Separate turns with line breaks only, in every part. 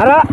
Ara.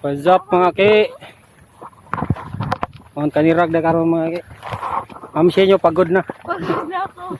What's up mga ki? Ang kanirag na karon mga ki. Amsya nyo pagod na.
Pagod na ako.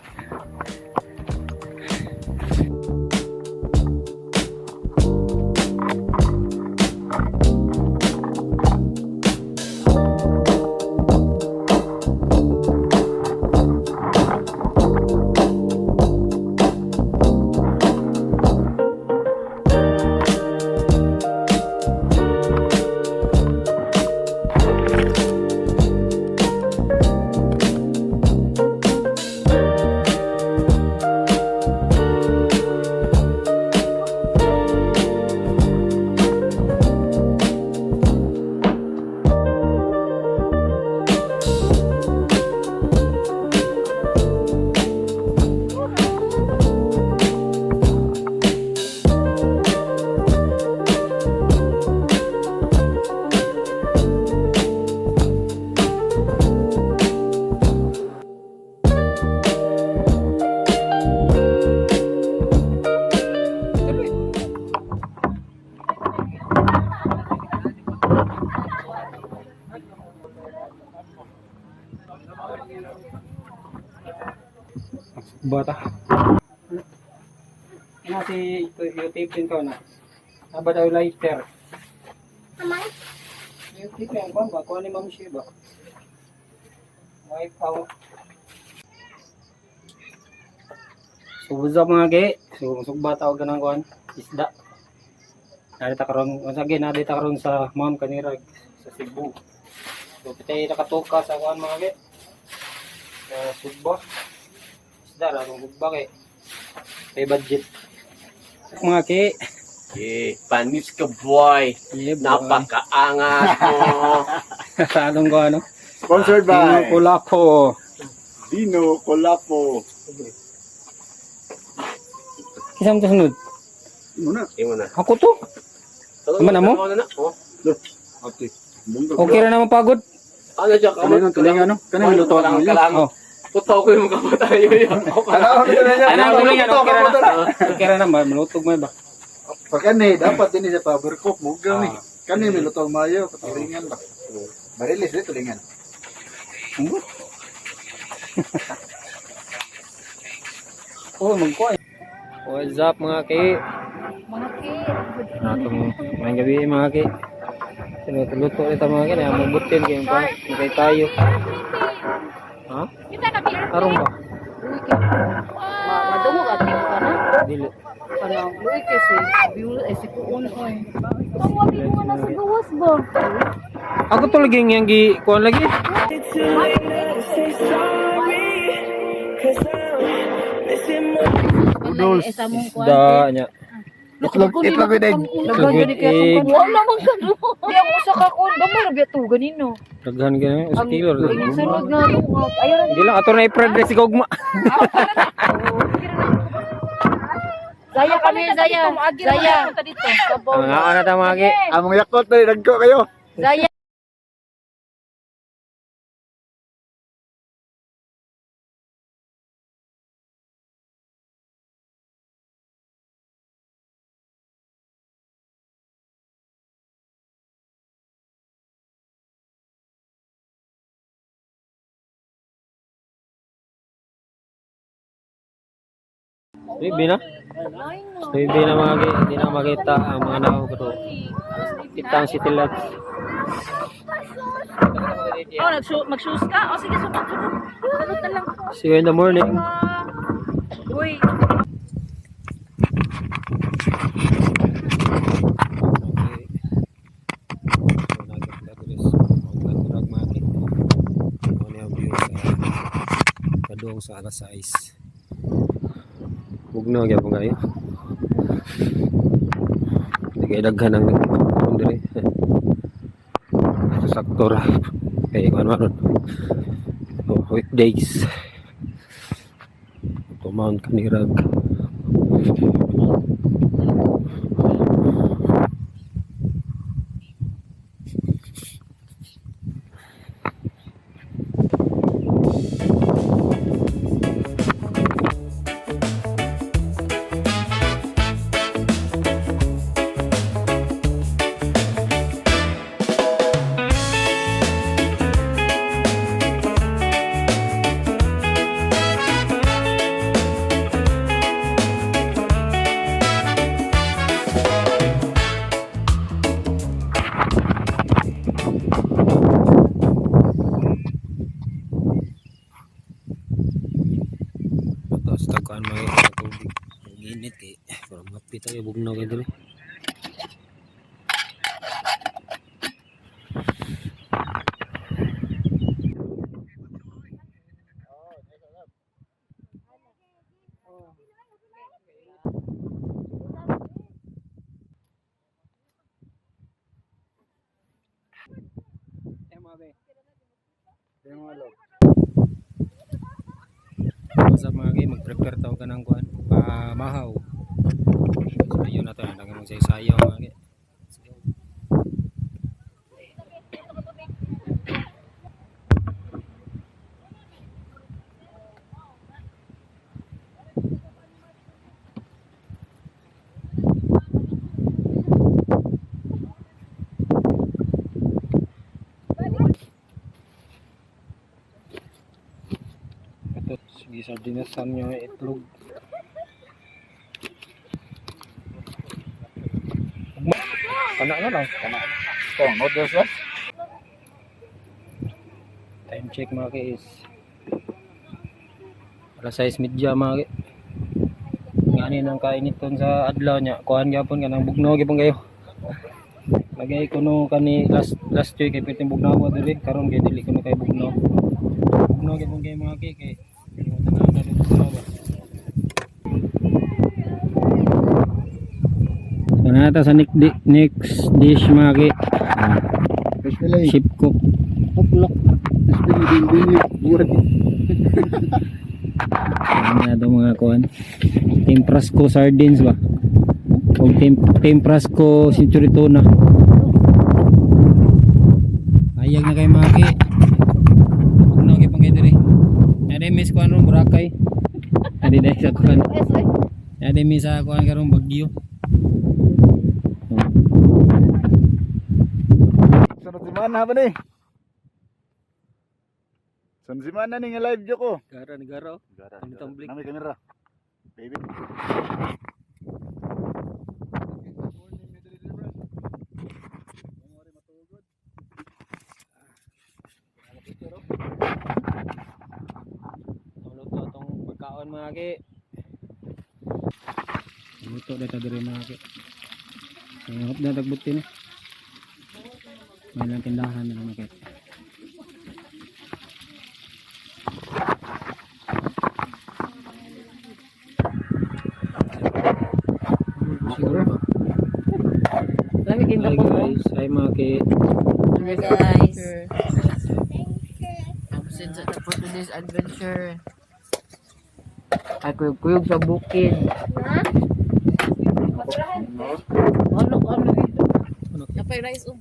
Bata. Nasi yung tape din ko na. Aba daw lighter.
Amay?
Yung tape yan ba? Kuha ni Ma'am Shea ba? Wipe out. So what's up mga ki? So sugbata og ganang kuan isda. Narita karon once again narita karon sa Ma'am Kanirag sa Cebu. So pitay nakatuka sa kuan mga ki. Sa Sugbo. Isda ra kung gugba kay may budget. Mga ki.
Panis ka boy.
Yeah, boy.
Napakaangas mo.
Anong ko ano?
Sponsored
Dino
by
Colaco.
Dino Colapo.
Kisam to sunod.
Muna.
Imo na.
Ako to. Naman na mo?
Oh.
Okay. Bungga.
Okay ra naman pagod.
Ano siya?
Kanino tulingan ano? Kanino luto ang
Kalang.
Oh.
Puto ko yung kapatayo yun.
Ano tulingan?
Ano tulingan? Okay ra na. Okay ra naman. Malutog mo ba?
Pagkani dapat din sa power cook mo gami.
Ah.
Kani may luto mayo tulingan ba. Barilis dito tulingan.
Oh, magkuha. What's up mga ki?
Mga kid.
Natong may gabi mga ki. Sinutuluto ito mga ki. Namubutin kayo pa. Nakay tayo. Ha?
Kita na beer.
Arong ba?
Uy, kid. Madungo ka tiyo ka na.
Dili.
Parang, uy, kasi, biul, si kuon, oy. Ang wali mo na sa gawas ba?
Ako to lagi yang gi kuan lagi.
Noodles.
Da nya.
Itlog din.
Squid egg.
Wala man ka no. Di ako sa kakon. Gamay na biya to, ganino.
Daghan gani sa kilo.
Ang sunod nga, ayaw na.
Di lang ato na i-progress si Gogma.
Zaya kami, Zaya. Zaya.
Ang ana ta mga ki.
Among yakot na dagko kayo.
Zaya.
Baby na?
Lain no.
Baby na hindi na makita ang mga nao pero kita ang city lights.
Oh, mag-shoes ka? O sige, sunod. Sunod na lang.
See you in the morning.
Uy.
Padung sa alas 6. Bugno gyapon kayo. Digay daghan ang diri. Sa saktor kay kuan maron. Weekdays. To Mount Kanirag. Tapos tagaan mga tubig. Ang init kay parang mapit tayo bugnaw kayo dili. Sa mga game, mag-prepare tao ka ng kuhan, mahaw. So, yun na ito, naging magsasayaw mga game. Ito, sige sardinasan nyo itlog. Kana na lang. Kana.
Kung, noodles ba?
Time check mga guys. Alas 6:30 mga guys. Ngani nang kainit kon sa adlaw niya. Kuhan gyapon kanang bugnaw gyapon kayo. Lagay ko no kani last week kay piting bugnaw mo dili karon kay dili ko no kay bugnaw. Bugnaw gyapon kay mga kay tanaw na dito sa baba. Kanata sa next dish mga kay.
Especially,
Ship cook. Uplok.
especially, burat.
Ano daw mga kuhan? Temprasco sardines ba? O temprasco century tuna. Ayag na kay Maki. Ano kay pang diri? Ade miss kuan ron Boracay. Ade dai sa kuan. Ade miss sa kuan karon Bagyo.
Sunod si Mana ba ni? Sunod si Mana ni nga live jo ko.
Gara negara. Tamblik.
Nami kamera. Baby.
Luto tong pagkaon mga ki. Luto dito diri mga ki. Hop na tagbutin. May lang tindahan na mga ki.
Lami kinda
Hi
po.
guys, hi mga ki.
Hi guys. Absent sa for today's adventure. Ay kuyog sa bukid. Ano dito? Napay rice oh.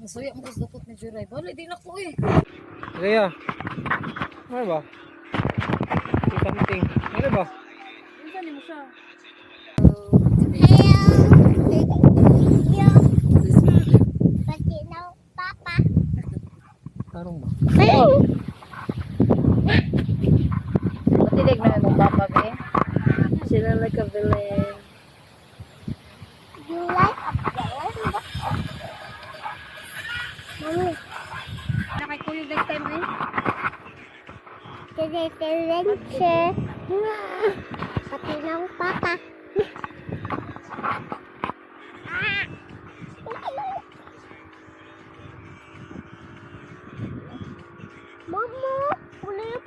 Masuya mo gusto ko ni Juray. Bali din ako eh.
Rhea. Ano ba? Something. Ano ba?
Ano mo siya?
Tarong ba?
Patilig na ano. Sila like a villain.
You like a villain? Mami. Nakikulit next time eh? Today, Ferenche. Pati ng papa. Mama, kulit